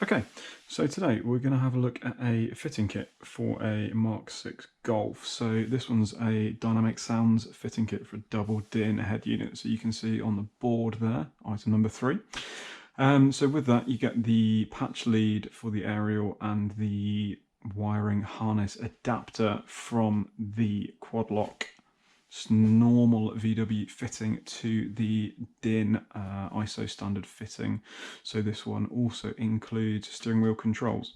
Okay, so today we're going to have a look at a fitting kit for a Mark 6 Golf. So this one's a Dynamic Sounds fitting kit for a double din head unit. So you can see on the board there, item number 3. So with that you get the patch lead for the aerial and the wiring harness adapter from the quad lock normal VW fitting to the DIN ISO standard fitting. So this one also includes steering wheel controls.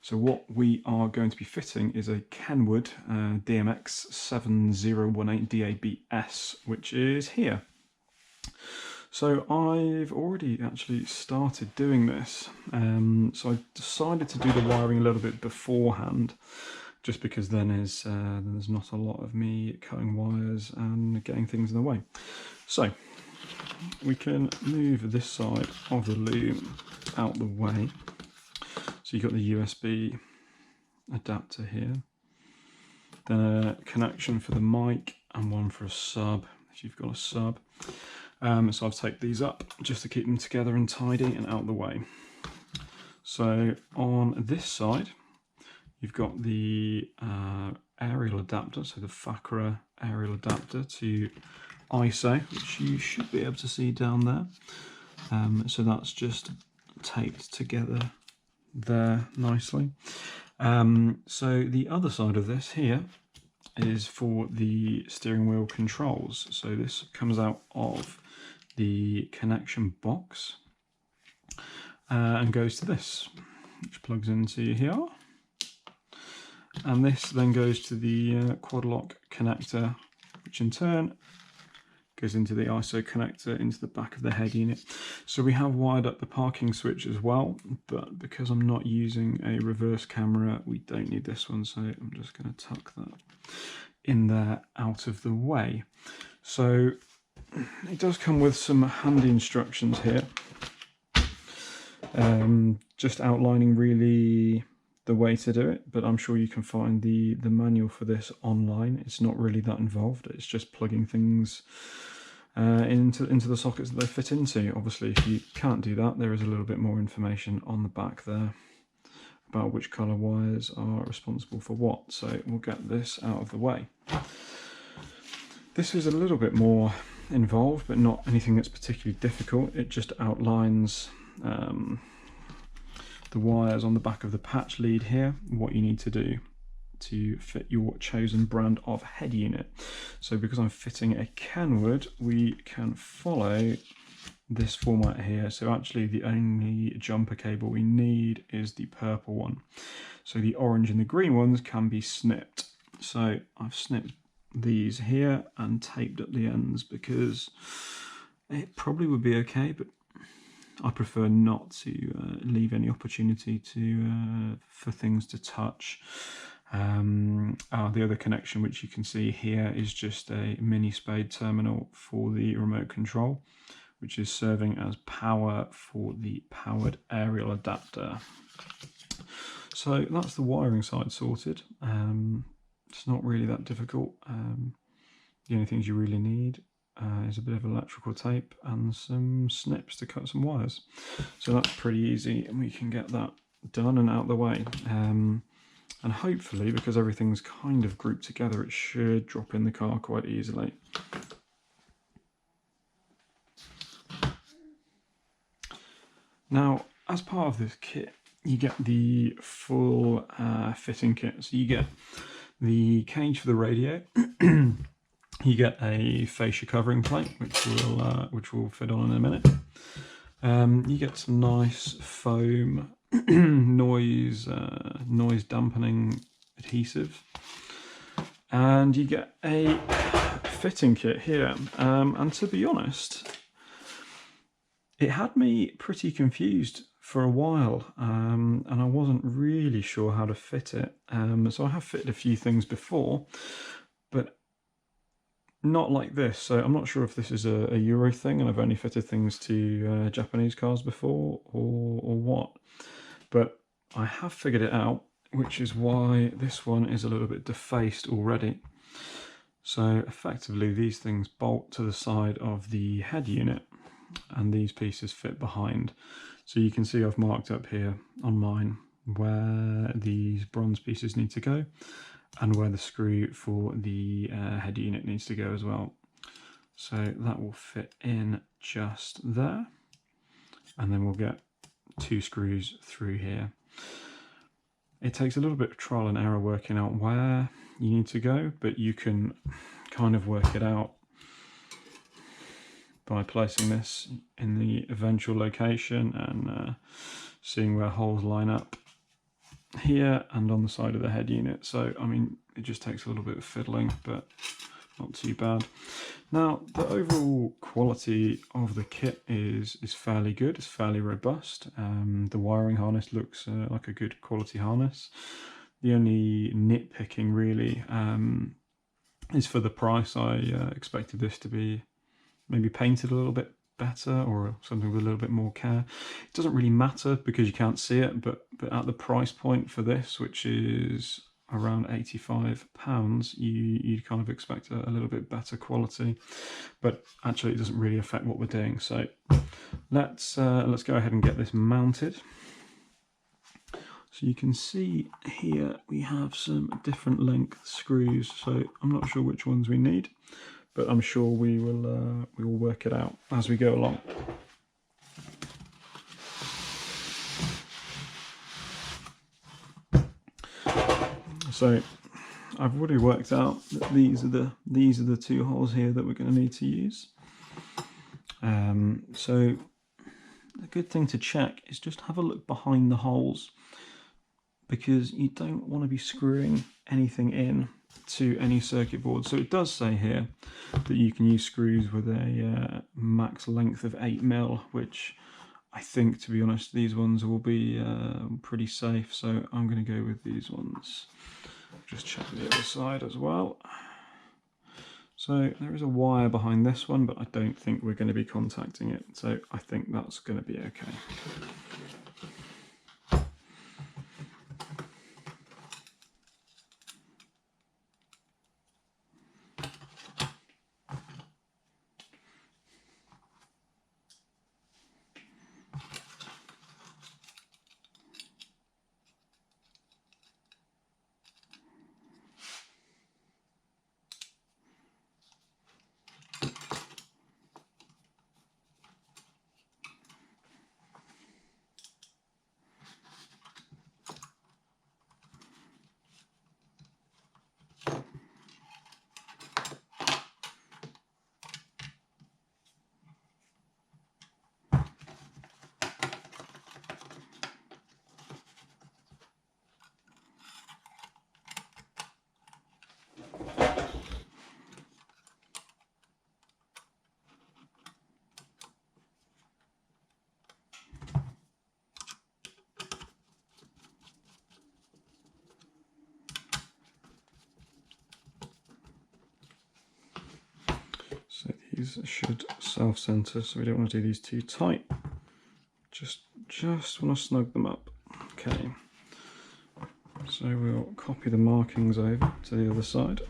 So what we are going to be fitting is a Kenwood DMX 7018 DABS, which is here. So I've already actually started doing this. So I decided to do the wiring a little bit beforehand, just because then there's not a lot of me cutting wires and getting things in the way. So we can move this side of the loom out the way. So you've got the USB adapter here, then a connection for the mic and one for a sub if you've got a sub. So I've taped these up just to keep them together and tidy and out the way. So on this side you've got the aerial adapter, so the FACRA aerial adapter to ISO, which you should be able to see down there. So that's just taped together there nicely. So the other side of this here is for the steering wheel controls. So this comes out of the connection box and goes to this, which plugs into here. And this then goes to the quad lock connector, which in turn goes into the ISO connector into the back of the head unit. So we have wired up the parking switch as well, but because I'm not using a reverse camera, we don't need this one. So I'm just going to tuck that in there out of the way. So it does come with some handy instructions here, just outlining really the way to do it, but I'm sure you can find the manual for this online. It's not really that involved. It's just plugging things into the sockets that they fit into. Obviously, if you can't do that, there is a little bit more information on the back there about which colour wires are responsible for what. So we'll get this out of the way. This is a little bit more involved, but not anything that's particularly difficult. It just outlines the wires on the back of the patch lead here, what you need to do to fit your chosen brand of head unit. So because I'm fitting a Kenwood, we can follow this format here. So actually the only jumper cable we need is the purple one. So the orange and the green ones can be snipped. So I've snipped these here and taped up the ends because it probably would be okay, but I prefer not to leave any opportunity for things to touch. The other connection, which you can see here, is just a mini spade terminal for the remote control, which is serving as power for the powered aerial adapter. So that's the wiring side sorted. It's not really that difficult. The only things you really need is a bit of electrical tape and some snips to cut some wires. So that's pretty easy, and we can get that done and out the way. And hopefully, because everything's kind of grouped together, it should drop in the car quite easily. Now, as part of this kit, you get the full fitting kit. So you get the cage for the radio. You get a fascia covering plate, which will fit on in a minute. You get some nice foam noise dampening adhesive, and you get a fitting kit here. And to be honest, it had me pretty confused for a while, and I wasn't really sure how to fit it. So I have fitted a few things before, but not like this. So I'm not sure if this is a Euro thing and I've only fitted things to Japanese cars before or what, but I have figured it out, which is why this one is a little bit defaced already. So effectively these things bolt to the side of the head unit and these pieces fit behind. So you can see I've marked up here on mine where these bronze pieces need to go and where the screw for the head unit needs to go as well. So that will fit in just there, and then we'll get 2 screws through here. It takes a little bit of trial and error working out where you need to go, but you can kind of work it out by placing this in the eventual location and seeing where holes line up here and on the side of the head unit. So I mean, it just takes a little bit of fiddling, but not too bad. Now the overall quality of the kit is fairly good. It's fairly robust. The wiring harness looks like a good quality harness. The only nitpicking really is for the price. I expected this to be maybe painted a little bit better or something with a little bit more care. It doesn't really matter because you can't see it, but at the price point for this, which is around £85, you'd kind of expect a little bit better quality, but actually it doesn't really affect what we're doing. So let's go ahead and get this mounted. So you can see here we have some different length screws, so I'm not sure which ones we need, but I'm sure we will work it out as we go along. So I've already worked out that these are the 2 holes here that we're going to need to use. So a good thing to check is just have a look behind the holes, because you don't want to be screwing anything in to any circuit board. So it does say here that you can use screws with a max length of 8mm, which I think, to be honest, these ones will be pretty safe. So I'm going to go with these ones. Just check the other side as well. So there is a wire behind this one, but I don't think we're going to be contacting it. So I think that's going to be okay. So these should self-center, so we don't want to do these too tight. Just want to snug them up. Okay. So we'll copy the markings over to the other side.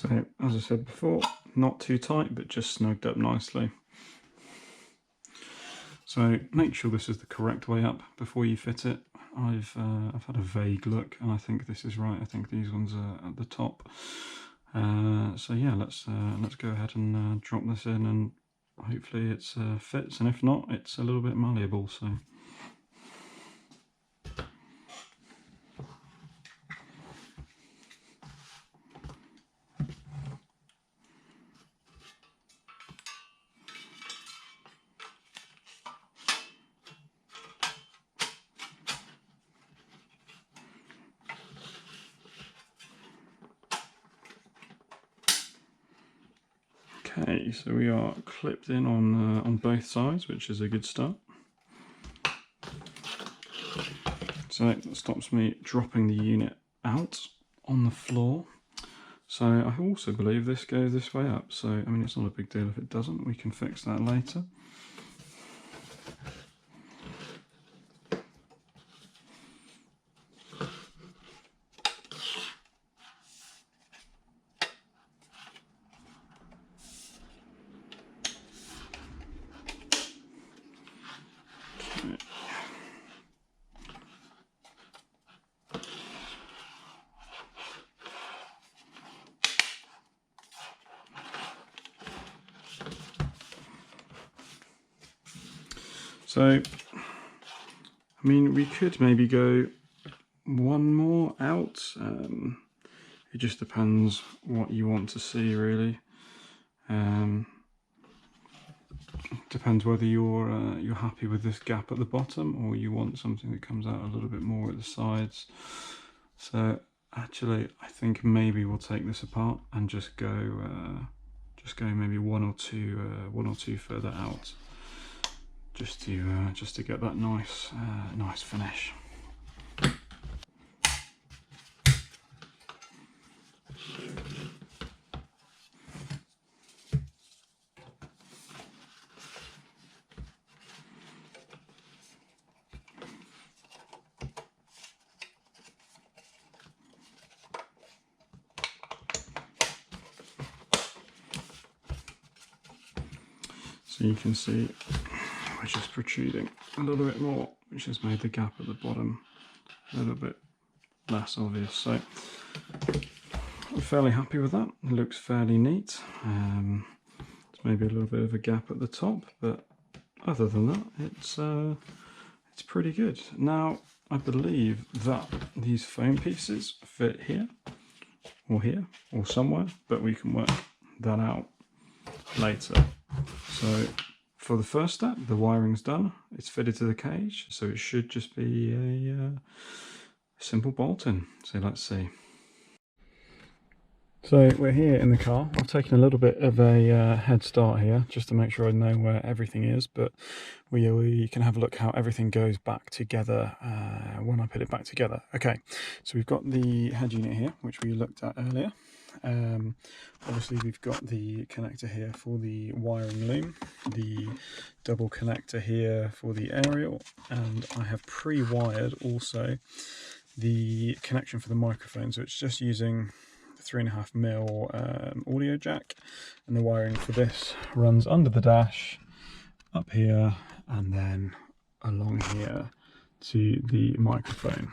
So as I said before, not too tight, but just snugged up nicely. So make sure this is the correct way up before you fit it. I've had a vague look, and I think this is right. I think these ones are at the top. So yeah, let's go ahead and drop this in, and hopefully it fits. And if not, it's a little bit malleable. So. Okay, so we are clipped in on both sides, which is a good start. So that stops me dropping the unit out on the floor. So I also believe this goes this way up. So I mean, it's not a big deal if it doesn't. We can fix that later. So, I mean, we could maybe go one more out. It just depends what you want to see, really. Depends whether you're happy with this gap at the bottom, or you want something that comes out a little bit more at the sides. So actually, I think maybe we'll take this apart and just go maybe one or two further out. Just to get that nice finish. So you can see we're just protruding a little bit more, which has made the gap at the bottom a little bit less obvious. So I'm fairly happy with that. It looks fairly neat. There's maybe a little bit of a gap at the top, but other than that, it's pretty good. Now I believe that these foam pieces fit here, or somewhere, but we can work that out later. So for the first step, the wiring's done. It's fitted to the cage, so it should just be a simple bolt-in. So let's see. So we're here in the car. I've taken a little bit of a head start here just to make sure I know where everything is, but we can have a look how everything goes back together when I put it back together. Okay, so we've got the head unit here, which we looked at earlier. Obviously we've got the connector here for the wiring loom, the double connector here for the aerial, and I have pre-wired also the connection for the microphone. So it's just using 3.5mm audio jack, and the wiring for this runs under the dash, up here, and then along here to the microphone.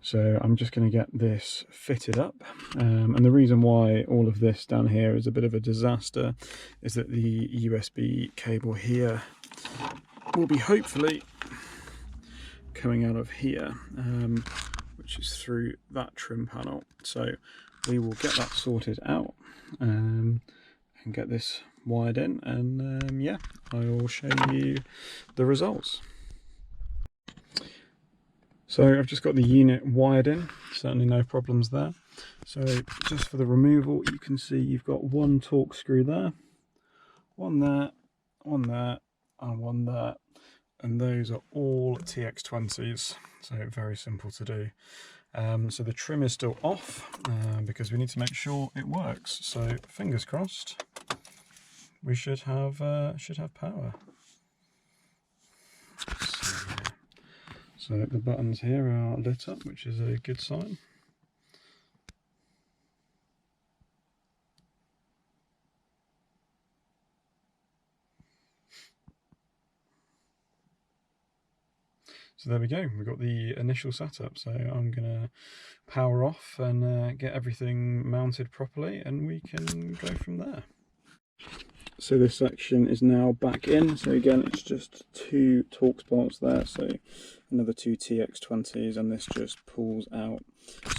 So I'm just going to get this fitted up, and the reason why all of this down here is a bit of a disaster is that the USB cable here will be hopefully coming out of here, which is through that trim panel. So we will get that sorted out and get this wired in, and yeah, I will show you the results. So I've just got the unit wired in, certainly no problems there. So just for the removal, you can see you've got one torque screw there, one there, one there, and one there. And those are all TX20s, so very simple to do. So the trim is still off because we need to make sure it works. So fingers crossed, we should have power. So the buttons here are lit up, which is a good sign. So there we go, we've got the initial setup. So I'm going to power off and get everything mounted properly, and we can go from there. So this section is now back in. So again, it's just 2 Torx bolts there, so another 2 TX20s, and this just pulls out.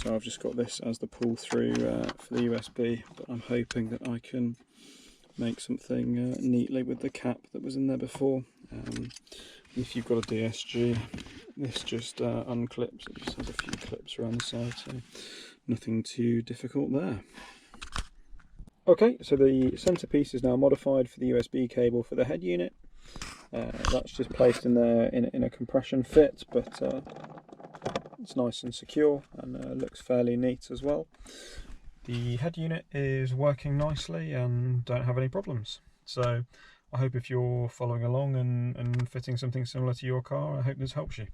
So I've just got this as the pull through for the USB, but I'm hoping that I can make something neatly with the cap that was in there before. If you've got a DSG, this just unclips. It just has a few clips around the side, so nothing too difficult there. Okay, so the centerpiece is now modified for the USB cable for the head unit. That's just placed in there in a compression fit, but it's nice and secure, and looks fairly neat as well. The head unit is working nicely and don't have any problems. So I hope if you're following along and fitting something similar to your car, I hope this helps you.